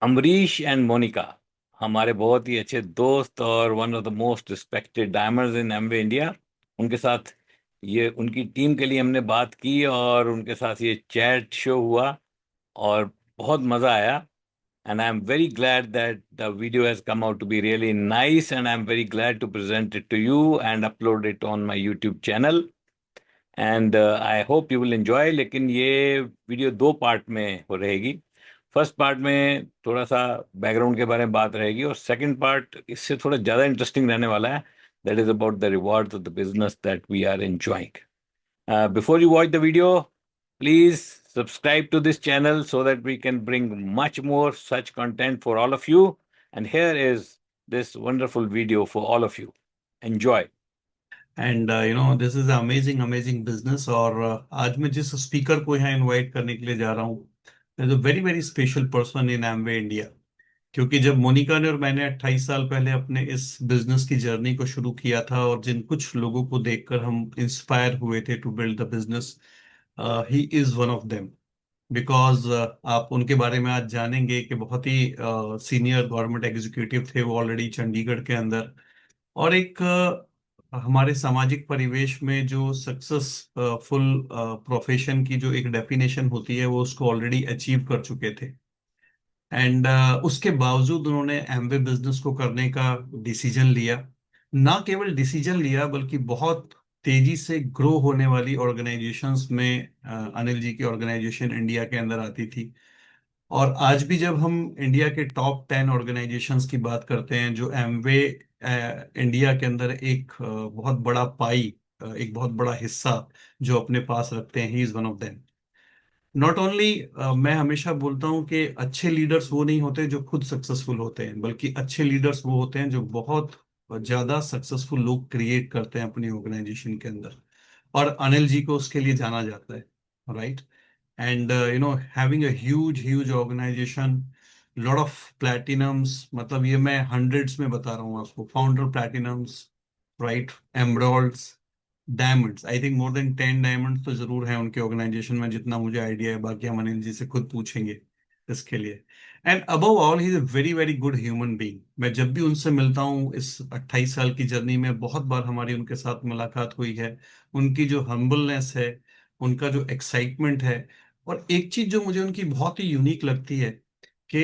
Ambarish and Monika हमारे बहुत ही अच्छे दोस्त और one of the most respected diamonds in Amway India. उनके साथ ये उनकी टीम के लिए हमने बात की और उनके साथ ये चैट शो हुआ और बहुत मज़ा आया। And I am very glad that the video has come out to be really nice and I am very glad to present it to you and upload it on my YouTube channel. And I hope you will enjoy. लेकिन ये video दो part में हो रहेगी। First part में थोड़ा सा background के बारे में बात रहेगी और सेकंड पार्ट इससे थोड़ा ज़्यादा इंटरेस्टिंग रहने वाला है। That is about the rewards of the business that we are enjoying. Before you watch the video, please subscribe to this channel so that we can bring much more such content for all of you. And here is this wonderful video for all of you. Enjoy. And this is amazing amazing business. और आज मैं जिस speaker को यहाँ invite करने के लिए जा रहा हूँ is a very very special person in Amway India. क्योंकि जब मोनिका ने और मैंने 28 साल पहले अपने इस बिजनेस की जर्नी को शुरू किया था और जिन कुछ लोगों को देखकर हम इंस्पायर हुए थे to build the business, he is one of them. Because आप उनके बारे में आज जानेंगे कि बहुत ही सीनियर गवर्नमेंट एग्जीक्यूटिव थे वो ऑलरेडी चंडीगढ़ के अंदर। और एक हमारे सामाजिक परिवेश में जो सक्सेसफुल प्रोफेशन की जो एक डेफिनेशन होती है वो उसको ऑलरेडी अचीव कर चुके थे। एंड उसके बावजूद उन्होंने एमवे बिजनेस को करने का डिसीजन लिया। ना केवल डिसीजन लिया बल्कि बहुत तेजी से ग्रो होने वाली ऑर्गेनाइजेशंस में अनिल जी की ऑर्गेनाइजेशन इंडिया के अंदर आती थी। और आज भी जब हम इंडिया के टॉप 10 ऑर्गेनाइजेशंस की बात करते हैं जो एमवे इंडिया के अंदर एक बहुत बड़ा पाई, एक बहुत बड़ा हिस्सा जो अपने पास रखते हैं, ही is one of them. Not only, मैं हमेशा बोलता हूं कि अच्छे लीडर्स वो नहीं होते जो खुद सक्सेसफुल होते हैं, बल्कि अच्छे लीडर्स वो होते हैं जो बहुत ज्यादा सक्सेसफुल लोग क्रिएट करते हैं अपनी ऑर्गेनाइजेशन के अंदर। और अनिल जी को उसके लिए जाना जाता है, right. And having a huge huge organisation, lot of platinums, मतलब ये मैं हंड्रेड्स में बता रहा हूँ आपको, founder platinums, right, emeralds, diamonds. I think more than 10 diamonds तो जरूर है उनके ऑर्गेनाइजेशन में, जितना मुझे आइडिया है। बाकी हम अनिल जी से खुद पूछेंगे इसके लिए। And above all he is a very very good human being. मैं जब भी उनसे मिलता हूँ इस 28 साल की जर्नी में, बहुत बार हमारी उनके साथ मुलाकात हुई है। उनकी जो हम्बलनेस है, उनका जो एक्साइटमेंट है। और एक चीज जो मुझे उनकी बहुत ही यूनिक लगती है कि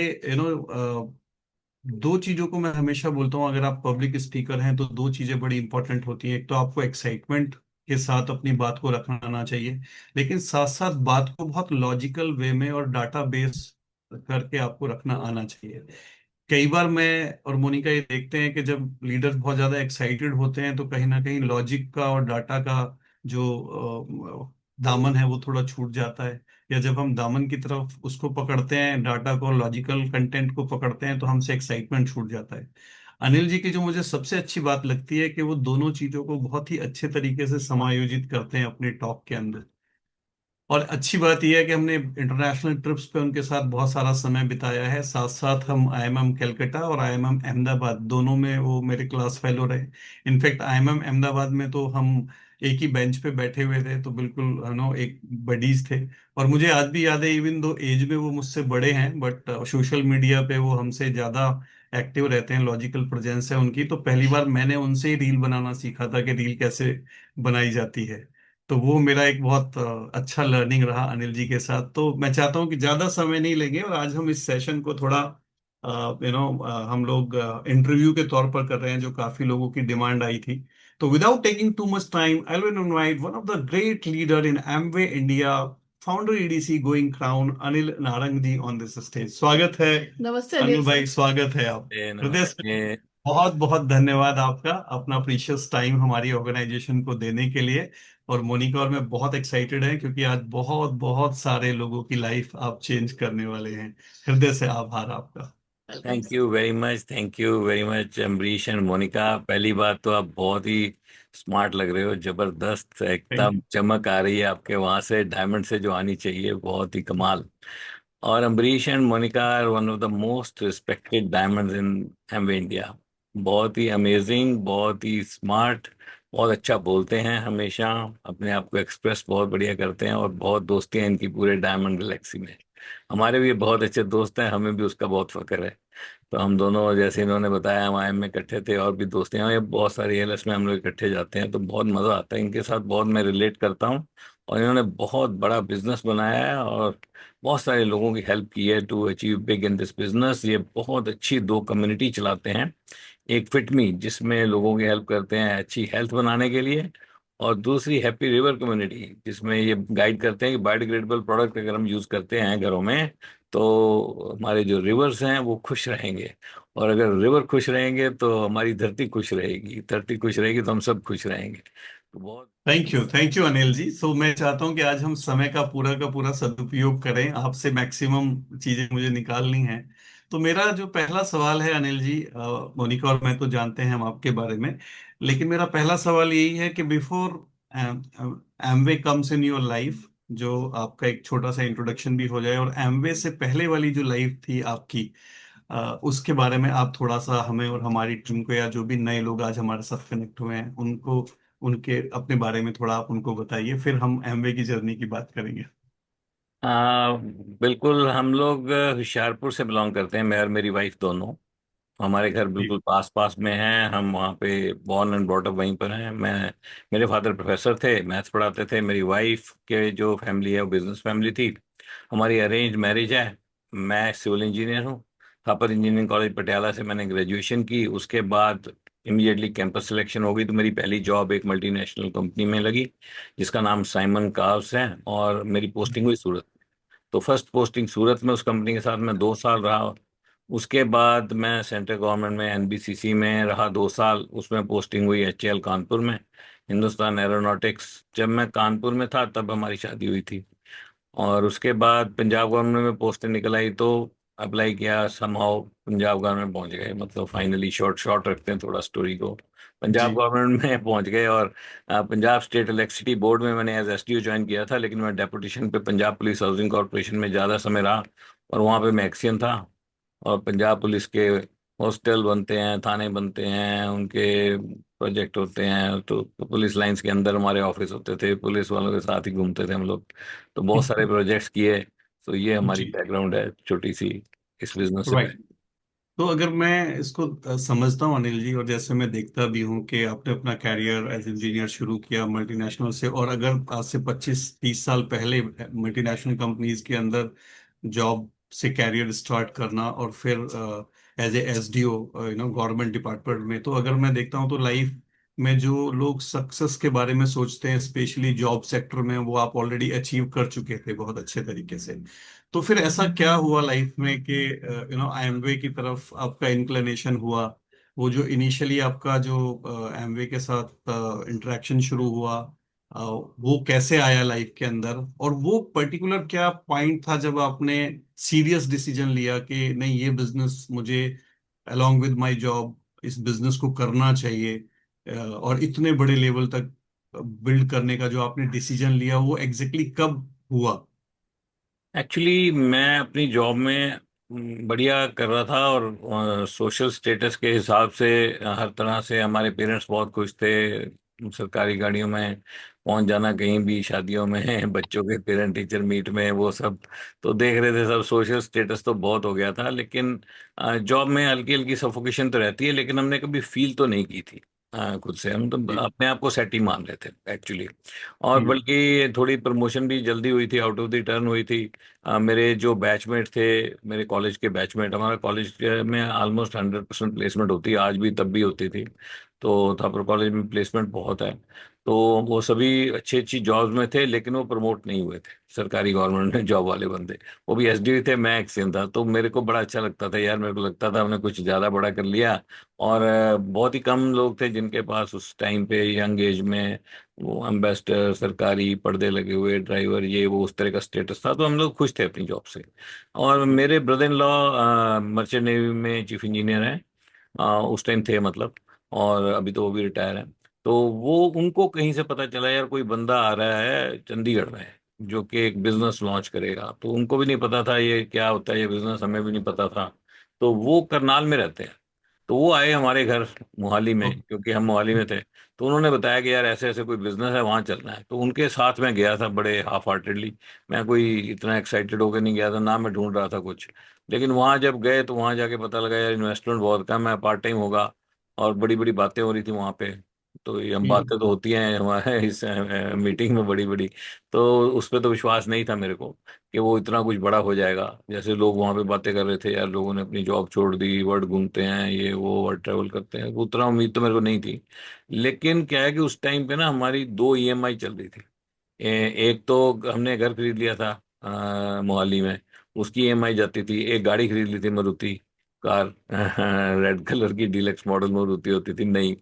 दो चीजों को मैं हमेशा बोलता हूँ, अगर आप पब्लिक स्पीकर हैं तो दो चीजें बड़ी इंपॉर्टेंट होती हैं। एक तो आपको एक्साइटमेंट के साथ अपनी बात को रखना आना चाहिए, लेकिन साथ साथ बात को बहुत लॉजिकल वे में और डाटा बेस करके आपको रखना आना चाहिए। कई बार मैं और मोनिका ये देखते हैं कि जब लीडर्स बहुत ज्यादा एक्साइटेड होते हैं तो कहीं ना कहीं लॉजिक का और डाटा का जो दामन है वो थोड़ा छूट जाता है। या जब हम दामन की तरफ उसको पकड़ते हैं, डाटा को, लॉजिकल कंटेंट को पकड़ते हैं, तो हमसे एक्साइटमेंट छूट जाता है। अनिल जी की जो मुझे सबसे अच्छी बात लगती है कि वो दोनों चीजों को बहुत ही अच्छे तरीके से समायोजित करते हैं अपने टॉक के अंदर। और अच्छी बात यह है कि हमने इंटरनेशनल ट्रिप्स पे उनके साथ बहुत सारा समय बिताया है। साथ साथ हम आईएमएम कलकत्ता और आईएमएम अहमदाबाद दोनों में वो मेरे क्लास फेलो रहे। इनफैक्ट आईएमएम अहमदाबाद में तो हम एक ही बेंच पे बैठे हुए थे, तो बिल्कुल एक बडीज थे। और मुझे आज भी याद है, इवन दो एज में वो मुझसे बड़े हैं, बट सोशल मीडिया पे वो हमसे ज्यादा एक्टिव रहते हैं, लॉजिकल प्रेजेंस है उनकी। तो पहली बार मैंने उनसे ही रील बनाना सीखा था कि रील कैसे बनाई जाती है। तो वो मेरा एक बहुत अच्छा लर्निंग रहा अनिल जी के साथ। तो मैं चाहता हूँ कि ज्यादा समय नहीं लेंगे और आज हम इस सेशन को थोड़ा हम लोग इंटरव्यू के तौर पर कर रहे हैं, जो काफी लोगों की डिमांड आई थी। तो without taking too much time, I will invite one of the great leader in Amway India, founder EDC going crown, Anil Narang ji on this stage. स्वागत है नमस्ते अनिल अनिल भाई, सर। स्वागत है आप। हृदय से नमस्ते। बहुत बहुत धन्यवाद आपका, अपना प्रीशियस टाइम हमारी ऑर्गेनाइजेशन को देने के लिए। और मोनिका और मैं बहुत एक्साइटेड हैं क्योंकि आज बहुत बहुत सारे लोगों की लाइफ आप चेंज करने वाले हैं। हृदय से आभार आपका। Welcome thank sir. You very much, thank you very much Ambarish and Monika. पहली बात तो आप बहुत ही स्मार्ट लग रहे हो, जबरदस्त थैंक एकदम यू। चमक आ रही है आपके वहां से, डायमंड से जो आनी चाहिए, बहुत ही कमाल। और Ambarish and Monika are one of the most respected diamonds in Amway India. बहुत ही अमेजिंग, बहुत ही स्मार्ट, बहुत अच्छा बोलते हैं हमेशा, अपने आप को एक्सप्रेस बहुत बढ़िया करते हैं और बहुत दोस्ती हैं इनकी पूरे डायमंड गैलेक्सी में। हमारे भी बहुत अच्छे दोस्त हैं, हमें भी उसका बहुत फक्र है। तो हम दोनों, जैसे इन्होंने बताया, हम आईएम में इकट्ठे थे, और भी दोस्त हैं, ये बहुत सारी एलएस में हम लोग इकट्ठे जाते हैं, तो बहुत मजा आता है इनके साथ, बहुत मैं रिलेट करता हूँ। और इन्होंने बहुत बड़ा बिजनेस बनाया है, और बहुत सारे लोगों की हेल्प की है to achieve big in this business. ये बहुत अच्छी दो कम्युनिटी चलाते हैं, एक फिटमी जिसमें लोगों की हेल्प करते हैं अच्छी हेल्थ बनाने के लिए, और दूसरी हैप्पी रिवर कम्युनिटी जिसमें ये गाइड करते हैं कि बायोडिग्रेडेबल प्रोडक्ट अगर हम यूज करते हैं घरों में, तो हमारे जो रिवर्स हैं वो खुश रहेंगे, और अगर रिवर खुश रहेंगे तो हमारी धरती खुश रहेगी, धरती खुश रहेगी तो हम सब खुश रहेंगे। तो बहुत। Thank you Anil ji. सो मैं चाहता हूं कि आज हम समय का पूरा सदुपयोग करें, आपसे मैक्सिमम चीजें मुझे निकालनी है। तो मेरा जो पहला सवाल है अनिल जी, मोनिका और मैं तो जानते हैं हम आपके बारे में, लेकिन मेरा पहला सवाल यही है कि before Amway comes in your life, जो आपका एक छोटा सा इंट्रोडक्शन भी हो जाए, और एमवे से पहले वाली जो लाइफ थी आपकी, उसके बारे में आप थोड़ा सा हमें और हमारी टीम को, या जो भी नए लोग आज हमारे साथ कनेक्ट हुए हैं उनको, उनके अपने बारे में थोड़ा आप उनको बताइए, फिर हम एमवे की जर्नी की बात करेंगे। बिल्कुल, हम लोग होशियारपुर से बिलोंग करते हैं, मैं और मेरी वाइफ दोनों। हमारे घर जी। बिल्कुल पास पास में हैं, हम वहाँ पे बॉर्न एंड ब्रॉट अप वहीं पर हैं। मैं, मेरे फादर प्रोफेसर थे, मैथ्स पढ़ाते थे। मेरी वाइफ के जो फैमिली है वो बिजनेस फैमिली थी। हमारी अरेंज मैरिज है। मैं सिविल इंजीनियर हूँ। थापर इंजीनियरिंग कॉलेज पटियाला से मैंने ग्रेजुएशन की, उसके बाद इमीडिएटली कैंपस सिलेक्शन हो गई, तो मेरी पहली जॉब एक मल्टीनेशनल कंपनी में लगी जिसका नाम साइमन कार्व्स है, और मेरी पोस्टिंग हुई सूरत। तो फर्स्ट पोस्टिंग सूरत में, उस कंपनी के साथ मैं 2 साल रहा। उसके बाद मैं सेंट्रल गवर्नमेंट में एनबीसीसी में रहा 2 साल, उसमें पोस्टिंग हुई एचएएल कानपुर में, हिंदुस्तान एरोनॉटिक्स। जब मैं कानपुर में था तब हमारी शादी हुई थी। और उसके बाद पंजाब गवर्नमेंट में पोस्टें निकल आई, तो अप्लाई किया, समहाउ पंजाब गवर्नमेंट पहुंच गए, मतलब फाइनली, शॉर्ट शॉर्ट रखते हैं थोड़ा स्टोरी को। पंजाब जी। गवर्नमेंट में पहुंच गए, और पंजाब स्टेट इलेक्ट्रिसिटी बोर्ड में मैंने एज एसडीओ ज्वाइन किया था, लेकिन मैं डेपुटेशन पे पंजाब पुलिस हाउसिंग कॉर्पोरेशन में ज़्यादा समय रहा, और वहाँ पे मैं एक्सियन था। और पंजाब पुलिस के हॉस्टल बनते हैं, थाने बनते हैं, उनके प्रोजेक्ट होते हैं, तो पुलिस लाइंस के अंदर हमारे ऑफिस होते थे, पुलिस वालों के साथ ही घूमते थे हम लोग। तो बहुत सारे प्रोजेक्ट्स किए। तो ये हमारी जी। बैकग्राउंड है छोटी सी इस बिजनेस से राइट। पहले। तो अगर मैं इसको समझता हूँ अनिल जी, और जैसे मैं देखता भी हूँ कि आपने अपना कैरियर एज इंजीनियर शुरू किया मल्टीनेशनल से, और अगर आज से 25-30 साल पहले मल्टीनेशनल कंपनीज के अंदर जॉब से कैरियर स्टार्ट करना, और फिर as a SDO government department में, तो अगर मैं देखता हूँ तो लाइफ में जो लोग सक्सेस के बारे में सोचते हैं, स्पेशली जॉब सेक्टर में, वो आप ऑलरेडी अचीव कर चुके थे बहुत अच्छे तरीके से। तो फिर ऐसा क्या हुआ लाइफ में कि एमवे की तरफ आपका इंक्लिनेशन हुआ? वो जो इनिशियली आपका जो एमवे के साथ इंटरेक्शन शुरू हुआ, वो कैसे आया लाइफ के अंदर, और वो पर्टिकुलर क्या पॉइंट था जब आपने सीरियस डिसीजन लिया कि नहीं, ये बिजनेस मुझे अलोंग विद माय जॉब, इस बिजनेस को करना चाहिए, और इतने बड़े लेवल तक बिल्ड करने का जो आपने डिसीजन लिया, वो एग्जैक्टली कब हुआ? एक्चुअली मैं अपनी जॉब में बढ़िया कर रहा था, और सोशल स्टेटस के हिसाब से हर तरह से हमारे पेरेंट्स बहुत खुश थे। सरकारी गाड़ियों में पहुंच जाना, कहीं भी शादियों में बच्चों के पेरेंट टीचर मीट में, वो सब तो देख रहे थे सब। सोशल स्टेटस तो बहुत हो गया था, लेकिन जॉब में हल्की हल्की सफोकेशन तो रहती है, लेकिन हमने कभी फील तो नहीं की थी। खुद से हम तो जी। अपने आप को सेट ही मान रहे थे एक्चुअली। और हम्म। बल्कि थोड़ी प्रमोशन भी जल्दी हुई थी, आउट ऑफ द टर्न हुई थी। मेरे जो बैचमेट थे, मेरे कॉलेज के बैचमेट, हमारा कॉलेज में ऑलमोस्ट 100% प्लेसमेंट होती है, आज भी तब भी होती थी। तो थापर कॉलेज में प्लेसमेंट बहुत है। तो वो सभी अच्छी अच्छी जॉब्स में थे, लेकिन वो प्रमोट नहीं हुए थे, सरकारी गवर्नमेंट में जॉब वाले बंदे। वो भी एसडीओ थे, मैं एक्सियन था। तो मेरे को बड़ा अच्छा लगता था यार, मेरे को लगता था हमने कुछ ज़्यादा बड़ा कर लिया। और बहुत ही कम लोग थे जिनके पास उस टाइम पे यंग एज में वो एम्बेसडर, सरकारी पर्दे लगे हुए ड्राइवर, ये वो उस तरह का स्टेटस था। तो हम लोग खुश थे अपनी जॉब से। और मेरे brother in law merchant navy में चीफ इंजीनियर हैं, उस टाइम थे मतलब, और अभी तो वो भी रिटायर हैं। तो वो, उनको कहीं से पता चला यार कोई बंदा आ रहा है चंडीगढ़ में जो कि एक बिजनेस लॉन्च करेगा। तो उनको भी नहीं पता था ये क्या होता है ये बिजनेस, हमें भी नहीं पता था। तो वो करनाल में रहते हैं। तो वो आए हमारे घर मोहाली में, ओ- क्योंकि हम मोहाली में थे। तो उन्होंने बताया कि यार ऐसे ऐसे कोई बिजनेस है, वहां चलना है। तो उनके साथ मैं गया था बड़े हाफ हार्टेडली। मैं कोई इतना एक्साइटेड होकर नहीं गया था, ना मैं ढूंढ रहा था कुछ। लेकिन वहां जब गए तो वहां जाके पता लगा यार इन्वेस्टमेंट बहुत कम है, पार्ट टाइम होगा। और बड़ी बड़ी बातें हो रही थी वहां पे। तो ये हम हम्म बातें तो होती हैं हमारे इस मीटिंग में बड़ी बड़ी। तो उस पर तो विश्वास नहीं था मेरे को कि वो इतना कुछ बड़ा हो जाएगा। जैसे लोग वहां पे बातें कर रहे थे, यार लोगों ने अपनी जॉब छोड़ दी, वर्ल्ड घूमते हैं, ये वो वर्ल्ड ट्रेवल करते हैं, उतना उम्मीद तो मेरे को नहीं थी। लेकिन क्या है कि उस टाइम पे ना हमारी दो ईएमआई चल रही थी। एक तो हमने घर खरीद लिया था मोहाली में, उसकी ईएमआई जाती थी। एक गाड़ी खरीद ली थी मारुति कार, रेड कलर की डीलक्स मॉडल मारुति होती थी नई।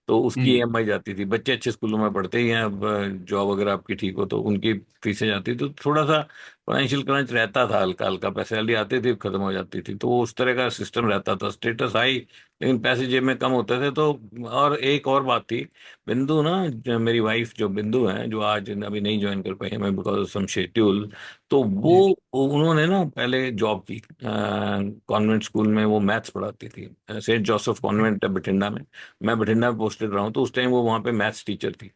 तो उसकी हम्म ईएमआई जाती थी। बच्चे अच्छे स्कूलों में पढ़ते ही हैं, अब जॉब अगर आपकी ठीक हो तो उनकी फीसें जाती, तो थोड़ा सा फाइनेंशियल क्रंच रहता था, हल्का हल्का। पैसे जल्दी आते थे, खत्म हो जाती थी, तो वो उस तरह का सिस्टम रहता था। स्टेटस हाई, लेकिन पैसे जेब में कम होते थे। तो और एक और बात थी, बिंदु ना, मेरी वाइफ जो बिंदु है, जो आज अभी नहीं ज्वाइन कर पाई है मैं बिकॉज ऑफ सम शेड्यूल। तो वो जी उन्होंने ना पहले जॉब की कॉन्वेंट स्कूल में, वो मैथ्स पढ़ाती थी, सेंट जोसेफ कॉन्वेंट है बठिंडा में। मैं बठिंडा में पोस्टेड रहा हूँ, तो उस टाइम वो वहाँ पे मैथ्स टीचर थी।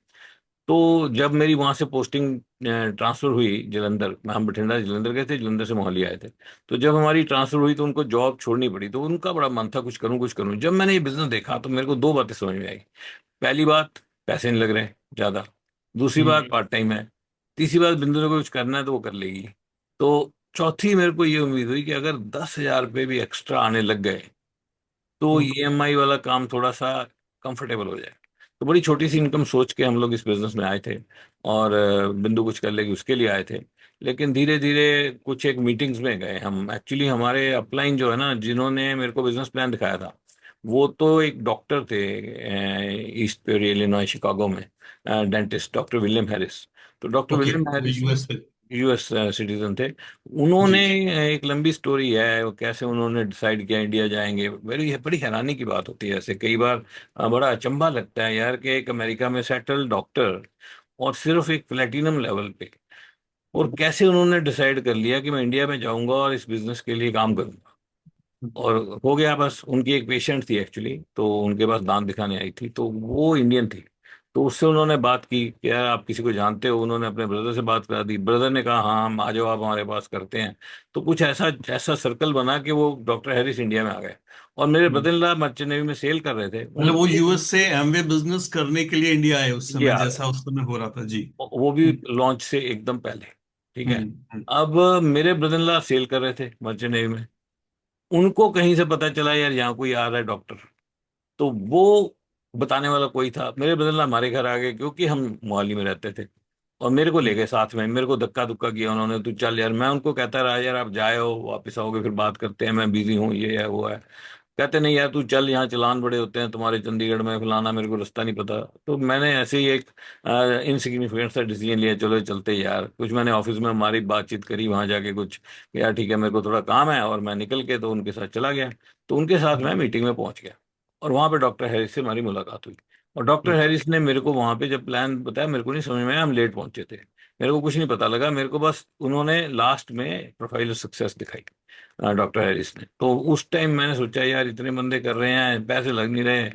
तो जब मेरी वहां से पोस्टिंग ट्रांसफर हुई जलंधर, हम बठिंडा से जलंधर गए थे, जलंधर से मोहाली आए थे। तो जब हमारी ट्रांसफर हुई तो उनको जॉब छोड़नी पड़ी। तो उनका बड़ा मन था कुछ करूं कुछ करूं। जब मैंने ये बिजनेस देखा तो मेरे को दो बातें समझ में आई। पहली बात, पैसे नहीं लग रहे ज्यादा। दूसरी बात, हम्म पार्ट टाइम है। तीसरी बात, बिंदु ने को कुछ करना है तो वो कर लेगी। तो चौथी मेरे को ये उम्मीद हुई कि अगर 10,000 रुपये भी एक्स्ट्रा आने लग गए तो हम्म ईएमआई वाला काम थोड़ा सा कंफर्टेबल हो जाए। तो बड़ी छोटी सी इनकम सोच के हम लोग इस बिजनेस में आए थे। और बिंदु कुछ कर लेगी उसके लिए आए थे। लेकिन धीरे धीरे कुछ एक मीटिंग्स में गए हम। एक्चुअली हमारे अपलाइन जो है ना, जिन्होंने मेरे को बिजनेस प्लान दिखाया था, वो तो एक डॉक्टर थे ईस्ट पेरी इलिनॉय शिकागो में, डेंटिस्ट डॉक्टर विलियम हैरिस। तो डॉक्टर ओके विलियम वो हैरिस यूएस पे यूएस सिटीजन थे। उन्होंने, जी एक लंबी स्टोरी है वो कैसे उन्होंने डिसाइड किया इंडिया जाएंगे। बड़ी बड़ी हैरानी की बात होती है ऐसे कई बार। बड़ा अचंभा लगता है यार कि एक अमेरिका में सेटल डॉक्टर, और सिर्फ एक प्लेटिनम लेवल पे, और कैसे उन्होंने डिसाइड कर लिया कि मैं इंडिया में जाऊंगा और इस बिजनेस के लिए काम करूंगा। और हो गया बस। उनकी एक पेशेंट थी एक्चुअली, तो उनके पास दांत दिखाने आई थी, तो वो इंडियन थी। तो उससे उन्होंने बात की कि यार आप किसी को जानते हो। उन्होंने अपने ब्रदर से बात करा दी। ब्रदर ने कहा हाँ हम आ जाओ, आप हमारे पास करते हैं। तो कुछ ऐसा ऐसा सर्कल बना कि वो डॉक्टर हैरिस इंडिया में आ गए। और मेरे brother in law merchant navy में सेल कर रहे थे मतलब वो उनको। यूएस से एमवे बिजनेस करने के लिए इंडिया आए उस समय इंडिया आ गए, जैसा उस समय हो रहा था जी वो भी हम्म लॉन्च से एकदम पहले। ठीक है। हम्म अब मेरे ब्रदर इन लॉ सेल कर रहे थे मर्चेंट नेवी में। उनको कहीं से पता चला यार यहाँ कोई आ रहा है डॉक्टर। तो वो बताने वाला कोई था, मेरे बदलना हमारे घर आ गए क्योंकि हम मोहाली में रहते थे। और मेरे को ले हम्म गए साथ में, मेरे को धक्का धुक्का किया उन्होंने, तू चल यार। मैं उनको कहता रहा यार आप जाए हो, वापस आओगे फिर बात करते हैं, मैं बिजी हूँ, ये है वो है। कहते नहीं यार तू चल, यहाँ चालान बड़े होते हैं तुम्हारे चंडीगढ़ में, फलाना, मेरे को रास्ता नहीं पता। तो मैंने ऐसे ही एक इनसिग्निफिकेंट सा डिसीजन लिया, चलो चलते हैं यार। कुछ मैंने ऑफिस में हमारी बातचीत करी वहां जाके कुछ कि यार ठीक है मेरे को थोड़ा काम है, और मैं निकल के तो उनके साथ चला गया। तो उनके साथ मैं मीटिंग में पहुंच गया। और वहां पे डॉक्टर हैरिस से हमारी मुलाकात हुई। और डॉक्टर हम्म हैरिस ने मेरे को वहां पे जब प्लान बताया, मेरे को नहीं समझ में आया, हम लेट पहुंचे थे। मेरे को कुछ नहीं पता लगा, मेरे को बस उन्होंने लास्ट में प्रोफाइल ऑफ सक्सेस दिखाई डॉक्टर हैरिस ने। तो उस टाइम मैंने सोचा यार इतने बंदे कर रहे हैं, पैसे लग नहीं रहे।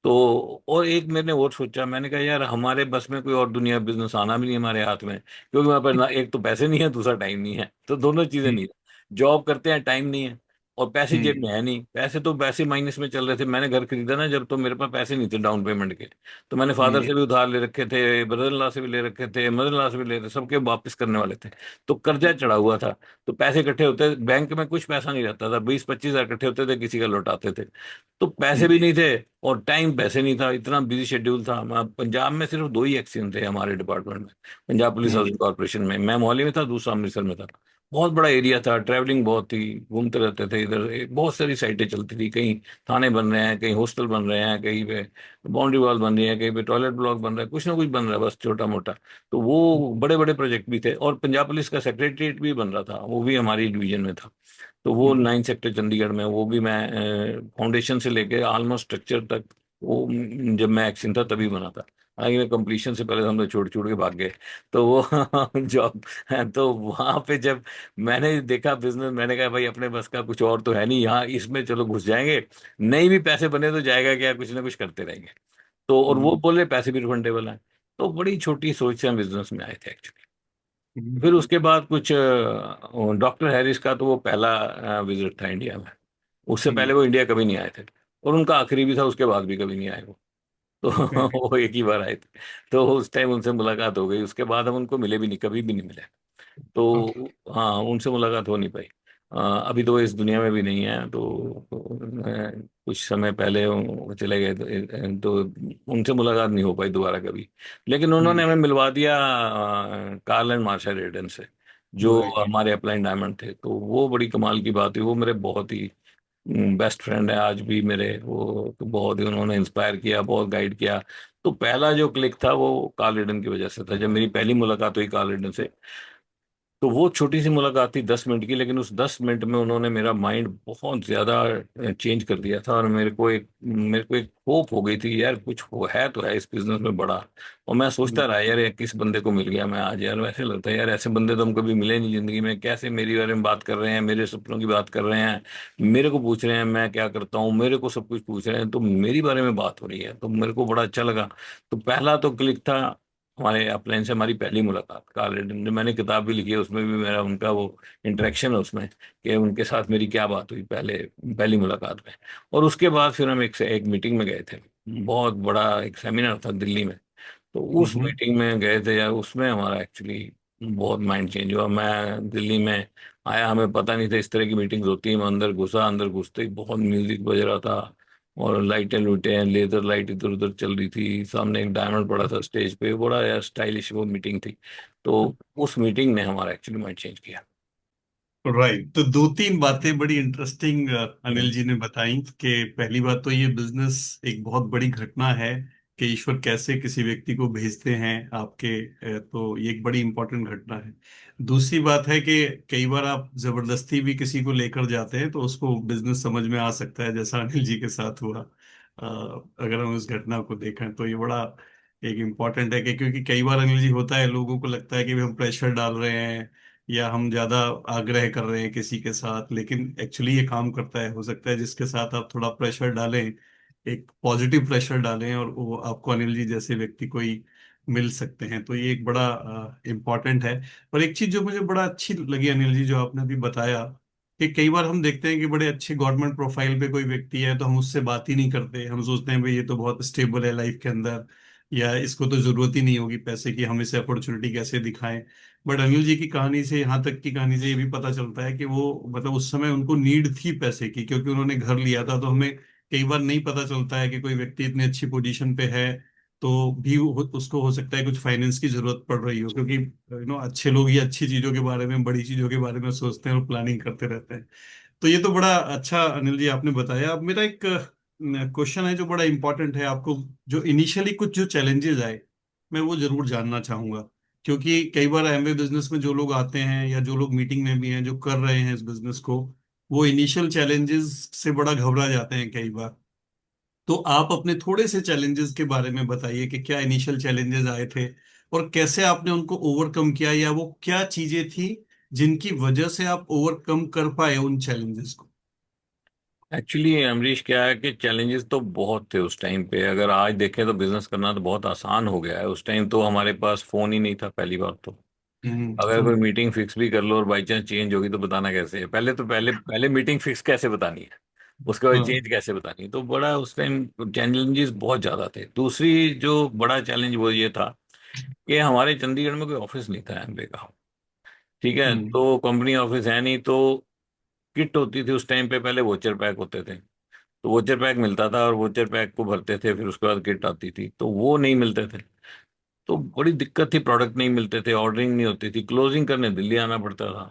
तो और एक मैंने और सोचा, मैंने कहा यार हमारे बस में कोई और दुनिया बिजनेस आना भी नहीं हमारे हाथ में, क्योंकि वहां पर ना एक तो पैसे नहीं है, दूसरा टाइम नहीं है। तो दोनों चीजें नहीं है। जॉब करते हैं, टाइम नहीं है, और पैसे जेब हम्म में है नहीं। पैसे तो वैसे माइनस में चल रहे थे। मैंने घर खरीदा ना जब, तो मेरे पास पैसे नहीं थे डाउन पेमेंट के। तो मैंने फादर हम्म से भी उधार ले रखे थे, ब्रदर इन लॉ से भी ले रखे थे, मदर इन लॉ से भी ले रखे, सबके वापस करने वाले थे। तो कर्जा चढ़ा हुआ था। तो पैसे इकट्ठे होते, बैंक में कुछ पैसा नहीं रहता था, 20-25 हजार इकट्ठे होते थे, किसी का लौटाते थे। तो पैसे भी हम्म नहीं थे, और टाइम पैसे नहीं था, इतना बिजी शेड्यूल था। पंजाब में सिर्फ दो ही एक्सीडेंट थे हमारे डिपार्टमेंट में, पंजाब पुलिस हम्म हाउसिंग कॉर्पोरेशन में। मैं मोहाली में था, दूसरा अमृतसर में था। बहुत बड़ा एरिया था, ट्रैवलिंग बहुत थी, घूमते रहते थे इधर। बहुत सारी साइटें चलती थी, कहीं थाने बन रहे हैं, कहीं हॉस्टल बन रहे हैं, कहीं पे बाउंड्री वॉल बन रही है, कहीं पे टॉयलेट ब्लॉक बन रहा है, कुछ ना कुछ बन रहा है बस छोटा मोटा। तो वो बड़े बड़े प्रोजेक्ट भी थे। और पंजाब पुलिस का सेक्रेटरीट भी बन रहा था, वो भी हमारी डिवीजन में था। तो वो हम्म 9 सेक्टर चंडीगढ़ में, वो भी मैं फाउंडेशन से लेके ऑलमोस्ट स्ट्रक्चर तक, वो जब मैं एक्शन था तभी बना था। आगे कंप्लीशन से पहले तो हम लोग छोड़ छोड़ के भाग गए। तो वो जॉब, तो वहां पे जब मैंने देखा बिजनेस, मैंने कहा भाई अपने बस का कुछ और तो है नहीं यहाँ, इसमें चलो घुस जाएंगे, नहीं भी पैसे बने तो जाएगा क्या, कुछ ना कुछ करते रहेंगे। तो और वो हम्म, बोले पैसे भी रिफंडेबल हैं। तो बड़ी छोटी सोच से हम बिजनेस में आए थे एक्चुअली। हम्म, फिर उसके बाद कुछ डॉक्टर हैरिस का तो वो पहला विजिट था इंडिया में। उससे हम्म, पहले वो इंडिया कभी नहीं आए थे, और उनका आखिरी भी था, उसके बाद भी कभी नहीं आए वो। तो ओके, वो एक ही बार आए थे। तो उस टाइम उनसे मुलाकात हो गई, उसके बाद हम उनको मिले भी नहीं, कभी भी नहीं मिले। ओके। तो हाँ, उनसे मुलाकात हो नहीं पाई। अभी तो वो इस दुनिया में भी नहीं है। कुछ समय पहले वो चले गए, तो उनसे मुलाकात नहीं हो पाई दोबारा कभी। लेकिन उन्होंने हम्म, हमें मिलवा दिया कार्ल एंड मार्शा रेडन से, जो राइट। हमारे अपलाइन डायमंड थे। तो वो बड़ी कमाल की बात हुई, वो मेरे बहुत ही बेस्ट फ्रेंड है आज भी मेरे। वो तो बहुत ही उन्होंने इंस्पायर किया, बहुत गाइड किया। तो पहला जो क्लिक था वो कार्ल रेडन की वजह से था, जब मेरी पहली मुलाकात हुई कार्ल रेडन से। तो वो छोटी सी मुलाकात थी 10 मिनट की, लेकिन उस 10 मिनट में उन्होंने मेरा माइंड बहुत ज्यादा चेंज कर दिया था। और मेरे को एक होप हो गई थी यार, कुछ हो है तो है इस बिजनेस में बड़ा। और मैं सोचता हम्म, रहा यार, ये किस बंदे को मिल गया मैं आज, यार वैसे लगता है यार ऐसे बंदे तो हम कभी मिले नहीं जिंदगी में, कैसे मेरी बारे में बात कर रहे हैं, मेरे सपनों की बात कर रहे हैं, मेरे को पूछ रहे हैं मैं क्या करता हूँ, मेरे को सब कुछ पूछ रहे हैं, तो मेरी बारे में बात हो रही है, तो मेरे को बड़ा अच्छा लगा। तो पहला तो क्लिक था हमारे अपलाइन से, हमारी पहली मुलाकात। कार्ल रेडन ने, मैंने किताब भी लिखी है, उसमें भी मेरा उनका वो इंटरेक्शन है उसमें, कि उनके साथ मेरी क्या बात हुई पहले, पहली मुलाकात में। और उसके बाद फिर हम एक मीटिंग में गए थे, बहुत बड़ा एक सेमिनार था दिल्ली में। तो उस हम्म, मीटिंग में गए थे यार, उसमें हमारा एक्चुअली बहुत माइंड चेंज हुआ। मैं दिल्ली में आया, हमें पता नहीं था इस तरह की मीटिंग्स होती है। मैं अंदर घुसा, अंदर घुसते ही बहुत म्यूजिक बज रहा था, और लाइटें लुटे हैं, लेजर लाइट इधर उधर चल रही थी, सामने एक डायमंड पड़ा था स्टेज पे, बड़ा यार स्टाइलिश वो मीटिंग थी। तो उस मीटिंग ने हमारा एक्चुअली माइंड चेंज किया। राइट। तो दो तीन बातें बड़ी इंटरेस्टिंग अनिल हम्म। जी ने बताई कि पहली बात तो ये बिजनेस एक बहुत बड़ी घटना है कि ईश्वर कैसे किसी व्यक्ति को भेजते हैं आपके, तो ये एक बड़ी इंपॉर्टेंट घटना है। दूसरी बात है कि कई बार आप जबरदस्ती भी किसी को लेकर जाते हैं तो उसको बिजनेस समझ में आ सकता है, जैसा अनिल जी के साथ हुआ। अगर हम इस घटना को देखें तो ये बड़ा एक इम्पॉर्टेंट है कि क्योंकि कई बार अनिल जी होता है, लोगों को लगता है कि हम प्रेशर डाल रहे हैं या हम ज्यादा आग्रह कर रहे हैं किसी के साथ, लेकिन एक्चुअली ये काम करता है। हो सकता है जिसके साथ आप थोड़ा प्रेशर डालें, एक पॉजिटिव प्रेशर डालें, और वो आपको अनिल जी जैसे व्यक्ति कोई मिल सकते हैं। तो ये एक बड़ा इम्पोर्टेंट है। और एक चीज जो मुझे बड़ा अच्छी लगी अनिल जी, जो आपने अभी बताया, कि कई बार हम देखते हैं कि बड़े अच्छे गवर्नमेंट प्रोफाइल पे कोई व्यक्ति है तो हम उससे बात ही नहीं करते। हम सोचते हैं भाई ये तो बहुत स्टेबल है लाइफ के अंदर, या इसको तो जरूरत ही नहीं होगी पैसे की, हम इसे अपॉर्चुनिटी कैसे दिखाएं। बट अनिल जी की कहानी से, यहाँ तक की कहानी से ये भी पता चलता है कि वो मतलब उस समय उनको नीड थी पैसे की, क्योंकि उन्होंने घर लिया था। तो हमें कई बार नहीं पता चलता है कि कोई व्यक्ति इतनी अच्छी पोजीशन पे है तो भी उसको हो सकता है कुछ फाइनेंस की जरूरत पड़ रही हो, क्योंकि अच्छे लोग ही अच्छी चीजों के बारे में, बड़ी चीजों के बारे में सोचते हैं और प्लानिंग करते रहते हैं। तो ये तो बड़ा अच्छा अनिल जी आपने बताया। अब मेरा एक क्वेश्चन है जो बड़ा इंपॉर्टेंट है आपको, जो इनिशियली कुछ जो चैलेंजेस आए, मैं वो जरूर जानना चाहूंगा। क्योंकि कई बार एमवे बिजनेस में जो लोग आते हैं या जो लोग मीटिंग में भी हैं जो कर रहे हैं इस बिजनेस को, वो इनिशियल चैलेंजेस से बड़ा घबरा जाते हैं कई बार। तो आप अपने थोड़े से चैलेंजेस के बारे में बताइए कि क्या इनिशियल चैलेंजेस आए थे और कैसे आपने उनको ओवरकम किया, या वो क्या चीजें थी जिनकी वजह से आप ओवरकम कर पाए उन चैलेंजेस को। एक्चुअली अमरीश, क्या है कि चैलेंजेस तो बहुत थे उस टाइम पे। अगर आज देखें तो बिजनेस करना तो बहुत आसान हो गया है। उस टाइम तो हमारे पास फोन ही नहीं था पहली बात तो। अगर ट्रू। कोई मीटिंग फिक्स भी कर लो और बाई चांस चेंज होगी तो बताना कैसे है, पहले तो पहले पहले मीटिंग फिक्स कैसे बतानी है, उसके बाद हाँ। चेंज कैसे बतानी है। तो बड़ा उस टाइम चैलेंजेस बहुत ज्यादा थे। दूसरी जो बड़ा चैलेंज वो ये था कि हमारे चंडीगढ़ में कोई ऑफिस नहीं था एमबे का। ठीक है, हम्म, तो कंपनी ऑफिस है नहीं, तो किट होती थी उस टाइम पे, पहले वोचर पैक होते थे। तो वोचर पैक मिलता था, और वोचर पैक को भरते थे, फिर उसके बाद किट आती थी, तो वो नहीं मिलते थे। तो बड़ी दिक्कत थी, प्रोडक्ट नहीं मिलते थे, ऑर्डरिंग नहीं होती थी, क्लोजिंग करने दिल्ली आना पड़ता था।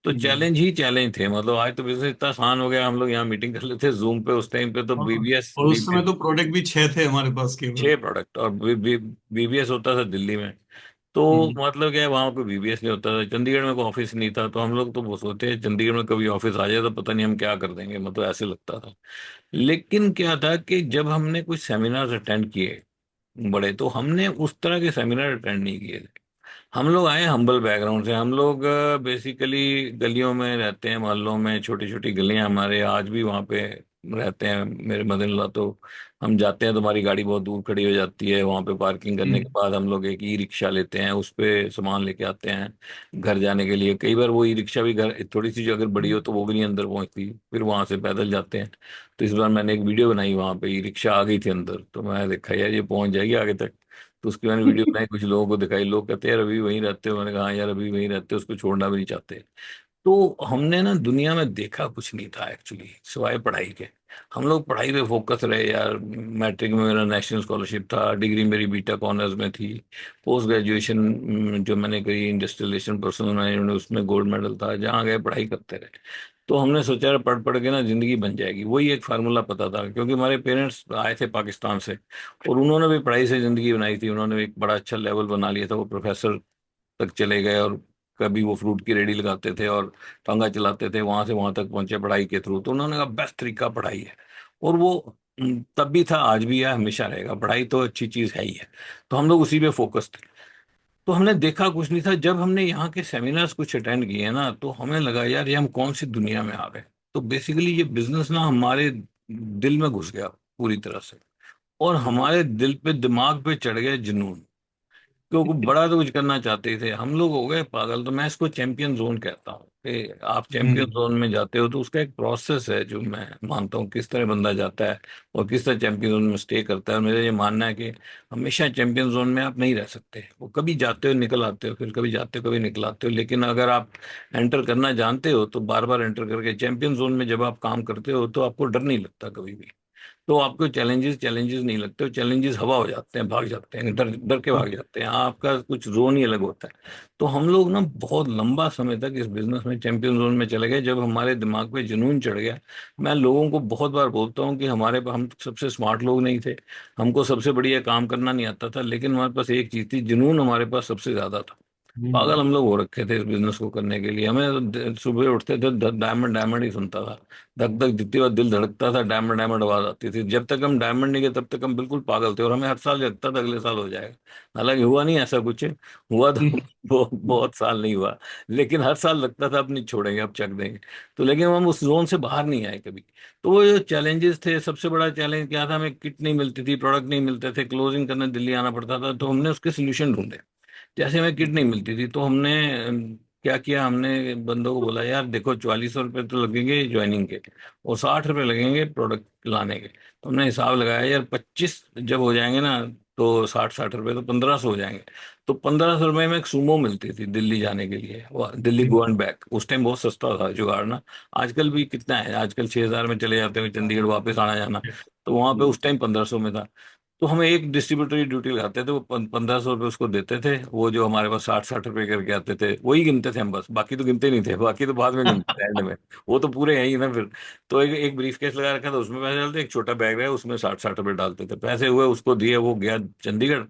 तो हम्म। चैलेंज ही चैलेंज थे। मतलब आज तो बिजनेस इतना आसान हो गया, हम लोग यहाँ मीटिंग कर लेते जूम पे, उस टाइम पे तो हाँ, बीबीएस और उस समय तो प्रोडक्ट भी 6 थे हमारे पास केवल। 6 प्रोडक्ट, और बीबीएस होता था दिल्ली में। तो हम्म, मतलब क्या है, वहां पे बीबीएस नहीं होता था, चंडीगढ़ में कोई ऑफिस नहीं था। तो हम लोग तो वो सोचते हैं चंडीगढ़ में कभी ऑफिस आ जाए तो पता नहीं हम क्या कर देंगे, मतलब ऐसे लगता था। लेकिन क्या था कि जब हमने कुछ सेमिनार्स अटेंड किए, बड़े, तो हमने उस तरह के सेमिनार अटेंड नहीं किए थे। हम लोग आए हम्बल बैकग्राउंड से। हम लोग बेसिकली गलियों में रहते हैं, मोहल्लों में, छोटी छोटी गलियां हमारे आज भी वहाँ पे रहते हैं मेरे मदर इन लॉ। तो हम जाते हैं तो हमारी गाड़ी बहुत दूर खड़ी हो जाती है, वहाँ पे पार्किंग करने के हम्म। बाद हम लोग एक ई रिक्शा लेते हैं, उस पे सामान लेके आते हैं घर जाने के लिए। कई बार वो ई रिक्शा भी घर थोड़ी सी जो अगर बड़ी हो तो वो भी नहीं अंदर पहुंचती, फिर वहां से पैदल जाते हैं। तो इस बार मैंने एक वीडियो बनाई, वहां पे ई रिक्शा आ गई थी अंदर, तो मैं देखा यार ये पहुंच जाएगी आगे तक। तो उसकी मैंने वीडियो बनाई, कुछ लोगों को दिखाई, लोग कहते हैं यार अभी वहीं रहते हो। मैंने कहा हाँ यार अभी वहीं रहते हो, उसको छोड़ना भी नहीं चाहते। तो हमने ना दुनिया में देखा कुछ नहीं था एक्चुअली सिवाय पढ़ाई के। हम लोग पढ़ाई पे फोकस रहे यार। मैट्रिक में मेरा नेशनल स्कॉलरशिप था, डिग्री मेरी बीटेक ऑनर्स में थी, पोस्ट ग्रेजुएशन जो मैंने करी इंडस्ट्रियलेशन पर्सनल मैनेजमेंट उसमें गोल्ड मेडल था। जहाँ गए पढ़ाई करते रहे। तो हमने सोचा यार पढ़ पढ़ के ना जिंदगी बन जाएगी, वही एक फार्मूला पता था, क्योंकि हमारे पेरेंट्स आए थे पाकिस्तान से और उन्होंने भी पढ़ाई से जिंदगी बनाई थी। उन्होंने भी एक बड़ा अच्छा लेवल बना लिया था, वो प्रोफेसर तक चले गए, और कभी वो फ्रूट की रेडी लगाते थे और टांगा चलाते थे, वहां से वहां तक पहुंचे पढ़ाई के थ्रू। तो उन्होंने कहा बेस्ट तरीका पढ़ाई है। और वो तब भी था, आज भी है, हमेशा रहेगा, पढ़ाई तो अच्छी चीज है ही है। तो हम लोग उसी पे फोकस थे। तो हमने देखा कुछ नहीं था। जब हमने यहाँ के सेमिनार्स कुछ अटेंड किए ना, तो हमें लगा यार ये हम कौन सी दुनिया में आ गए। तो बेसिकली ये बिजनेस ना हमारे दिल में घुस गया पूरी तरह से, और हमारे दिल पे दिमाग पे चढ़ गया जुनून। क्योंकि बड़ा तो कुछ करना चाहते थे, हम लोग हो गए पागल। तो मैं इसको चैंपियन जोन कहता हूँ कि आप चैंपियन हम्म। जोन में जाते हो तो उसका एक प्रोसेस है जो मैं मानता हूँ किस तरह बंदा जाता है और किस तरह चैंपियन जोन में स्टे करता है। और मेरा ये मानना है कि हमेशा चैंपियन जोन में आप नहीं रह सकते। वो कभी जाते हो निकल आते हो, फिर कभी जाते हो कभी निकल आते हो। लेकिन अगर आप एंटर करना जानते हो तो बार बार एंटर करके चैंपियन जोन में जब आप काम करते हो तो आपको डर नहीं लगता कभी भी। तो आपको चैलेंजेस चैलेंजेस नहीं लगते, चैलेंजेस हवा हो जाते हैं, भाग जाते हैं, डर डर के भाग जाते हैं, आपका कुछ जोन ही अलग होता है। तो हम लोग ना बहुत लंबा समय तक इस बिजनेस में चैंपियन जोन में चले गए, जब हमारे दिमाग पे जुनून चढ़ गया। मैं लोगों को बहुत बार बोलता हूँ कि हम सबसे स्मार्ट लोग नहीं थे, हमको सबसे बढ़िया काम करना नहीं आता था, लेकिन हमारे पास एक चीज थी, जुनून हमारे पास सबसे ज्यादा था। पागल हम्म। हम लोग हो रखे थे इस बिजनेस को करने के लिए। हमें सुबह उठते थे डायमंड डायमंड ही सुनता था, धक धक जितनी बार दिल धड़कता था डायमंड डायमंड आवाज आती थी। जब तक हम डायमंड नहीं गए तब तक हम बिल्कुल पागल थे, और हमें हर साल लगता था अगले साल हो जाएगा। हालांकि हुआ नहीं ऐसा कुछ, हुआ तो बहुत साल नहीं हुआ, लेकिन हर साल लगता था अब नहीं छोड़ेंगे, अब चक देंगे। तो लेकिन हम उस जोन से बाहर नहीं आए कभी। तो वो जो चैलेंजेस थे, सबसे बड़ा चैलेंज क्या था, हमें किट नहीं मिलती थी, प्रोडक्ट नहीं मिलते थे, क्लोजिंग करने दिल्ली आना पड़ता था। तो हमने उसके सोल्यूशन ढूंढे। जैसे हमें किट नहीं मिलती थी तो हमने क्या किया, हमने बंदों को बोला यार देखो 4400 रुपये तो लगेंगे ज्वाइनिंग के, और 60 रुपये लगेंगे प्रोडक्ट लाने के। तो हमने हिसाब लगाया यार 25 जब हो जाएंगे ना, तो 60 60 रुपये तो 1500 हो जाएंगे। तो 1500 रुपये में एक सुमो मिलती थी दिल्ली जाने के लिए, वो दिल्ली गो एंड बैक। उस टाइम बहुत सस्ता था जुगाड़ ना। आजकल भी कितना है, आजकल 6000 में चले जाते हैं चंडीगढ़ वापस आना जाना। तो वहां पे उस टाइम 1500 में था। तो हमें एक डिस्ट्रीब्यूटरी ड्यूटी लगाते थे, वो 1500 रुपये उसको देते थे। वो जो हमारे पास 60 60 रुपये करके आते थे वही गिनते थे हम, बस बाकी तो गिनते नहीं थे, बाकी तो बाद में गिनते थे एंड में। वो तो पूरे हैं ही ना फिर। तो एक ब्रीफ केस लगा रखा था, उसमें पैसे डालते, एक छोटा बैग रहा उसमें 60 60 रुपये डालते थे। पैसे हुए उसको दिए, वो गया चंडीगढ़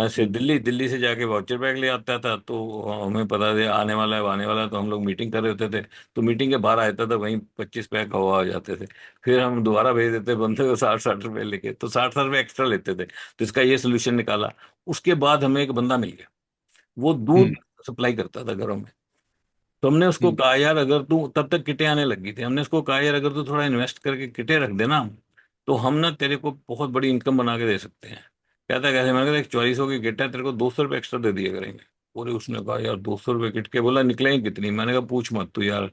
से दिल्ली, दिल्ली से जाके वाउचर बैग ले आता था। तो हमें पता था आने वाला है आने वाला है, तो हम लोग मीटिंग कर रहे होते थे। तो मीटिंग के बाहर आता था, वहीं 25 पैक हवा हो जाते थे। फिर हम दोबारा भेज देते बंदे को 60 60 रुपये लेके, तो 60 60 रुपये एक्स्ट्रा लेते थे। तो इसका ये सोल्यूशन निकाला। उसके बाद हमें एक बंदा मिल गया, वो दूध हम्म। सप्लाई करता था घरों में। तो हमने उसको हम्म। कहा यार अगर तू, तब तक किटें आने लगी थी, हमने उसको कहा यार अगर तू थोड़ा इन्वेस्ट करके किटें रख देना, तो हम ना तेरे को बहुत बड़ी इनकम बना के दे सकते हैं। कहता है कैसे? मैंने कहा एक 4400 की किट है, तेरे को 200 रुपये एक्स्ट्रा दे दिया करेंगे। और उसने कहा यार 200 रुपये किट के, बोला निकलेंगी कितनी? मैंने कहा पूछ मत तू यार,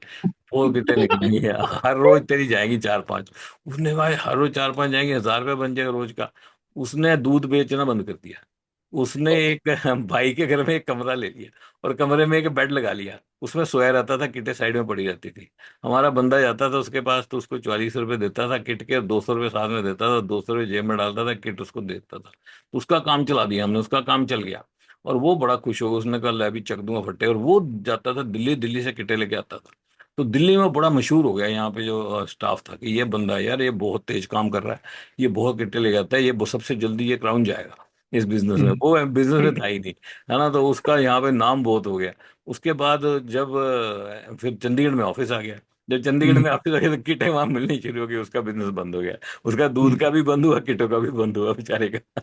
वो कितने निकलेंगे हर रोज तेरी जाएंगी 4 5। उसने कहा हर रोज 4 5 जाएंगे, 1000 रुपये बन जाएगा रोज का। उसने दूध बेचना बंद कर दिया। उसने एक भाई के घर में एक कमरा ले लिया, और कमरे में एक बेड लगा लिया, उसमें सोया रहता था, किटें साइड में पड़ी रहती थी। हमारा बंदा जाता था उसके पास तो उसको 4400 रुपये देता था किट के, और 200 रुपये साथ में देता था, 200 रुपये जेब में डालता था, किट उसको देता था। तो उसका काम चला दिया हमने, उसका काम चल गया। और वो बड़ा खुश हो गया, उसने कहा ले अभी चक दूंगा फट्टे। और वो जाता था दिल्ली, दिल्ली से किटें लेके आता था। तो दिल्ली में बड़ा मशहूर हो गया यहाँ पे जो स्टाफ था कि ये बंदा है यार, ये बहुत तेज काम कर रहा है, ये बहुत किट्टे ले जाता है, ये सबसे जल्दी ये क्राउन जाएगा इस बिजनेस में। हम्म। वो बिजनेस में था ही नहीं, है ना। तो उसका यहाँ पे नाम बहुत हो गया। उसके बाद जब फिर चंडीगढ़ में ऑफिस आ गया। जब चंडीगढ़ में ऑफिस आ गया तो किटें वहां मिलनी शुरू हो गई, उसका बिजनेस बंद हो गया। उसका दूध हम्म। का भी बंद हुआ, किटों का भी बंद हुआ बेचारे का।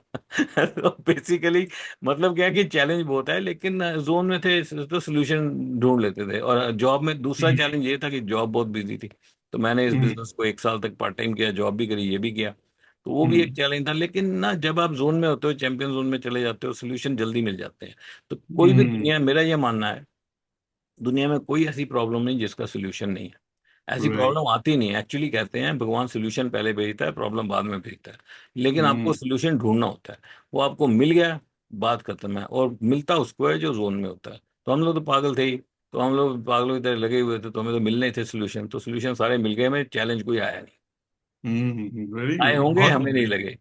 तो बेसिकली मतलब क्या है कि चैलेंज बहुत है, लेकिन जोन में थे तो सोल्यूशन ढूंढ लेते थे। और जॉब में दूसरा हम्म। चैलेंज ये था कि जॉब बहुत बिजी थी, तो मैंने इस हम्म। बिजनेस को 1 साल तक पार्ट टाइम किया, जॉब भी करी, ये भी किया। तो वो भी एक हम्म। चैलेंज था, लेकिन ना जब आप जोन में होते हो, चैंपियन जोन में चले जाते हो, सोल्यूशन जल्दी मिल जाते हैं। तो कोई भी हम्म। दुनिया, मेरा ये मानना है, दुनिया में कोई ऐसी प्रॉब्लम नहीं जिसका सोल्यूशन नहीं है। ऐसी राइट। प्रॉब्लम आती नहीं है। एक्चुअली कहते हैं भगवान सोल्यूशन पहले भेजता है, प्रॉब्लम बाद में भेजता है। लेकिन आपको हम्म। सोल्यूशन ढूंढना होता है। वो आपको मिल गया, बात खत्म है। और मिलता उसको है जो जोन में होता है। तो हम लोग तो पागल थे ही, तो हम लोग पागलों की तरह लगे हुए थे, तो हमें तो मिलने थे सोल्यूशन, तो सोल्यूशन सारे मिल गए, हमें चैलेंज कोई आया नहीं। वेरी आए गुड, होंगे, बहुत हमें नहीं बढ़िया। लगे।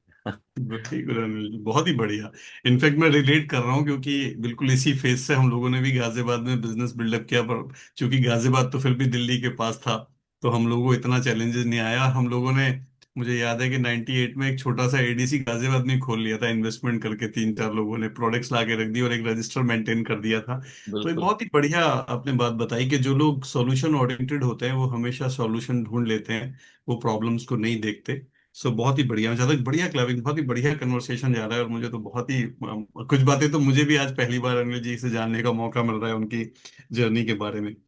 ठीक है अनिल जी, बहुत ही बढ़िया। इनफैक्ट मैं रिलेट कर रहा हूँ क्योंकि बिल्कुल इसी फेज से हम लोगों ने भी गाजियाबाद में बिजनेस बिल्डअप किया, पर चूंकि गाजियाबाद तो फिर भी दिल्ली के पास था, तो हम लोगों को इतना चैलेंजेस नहीं आया। हम लोगों ने, मुझे याद है कि 98 में एक छोटा सा एडीसी गाजियाबाद में खोल लिया था, इन्वेस्टमेंट करके तीन चार लोगों ने प्रोडक्ट्स ला के रख दी और एक रजिस्टर मेंटेन कर दिया था। तो ये बिल्कुल। बहुत ही बढ़िया आपने बात बताई कि जो लोग सॉल्यूशन ओरिएंटेड होते हैं वो हमेशा सॉल्यूशन ढूंढ लेते हैं, वो प्रॉब्लम्स को नहीं देखते। सो बहुत ही बढ़िया, ज्यादा बढ़िया क्लबिंग, बहुत ही बढ़िया कन्वर्सेशन जा रहा है। और मुझे तो बहुत ही कुछ बातें तो मुझे भी आज पहली बार अनिल जी से जानने का मौका मिल रहा है उनकी जर्नी के बारे में।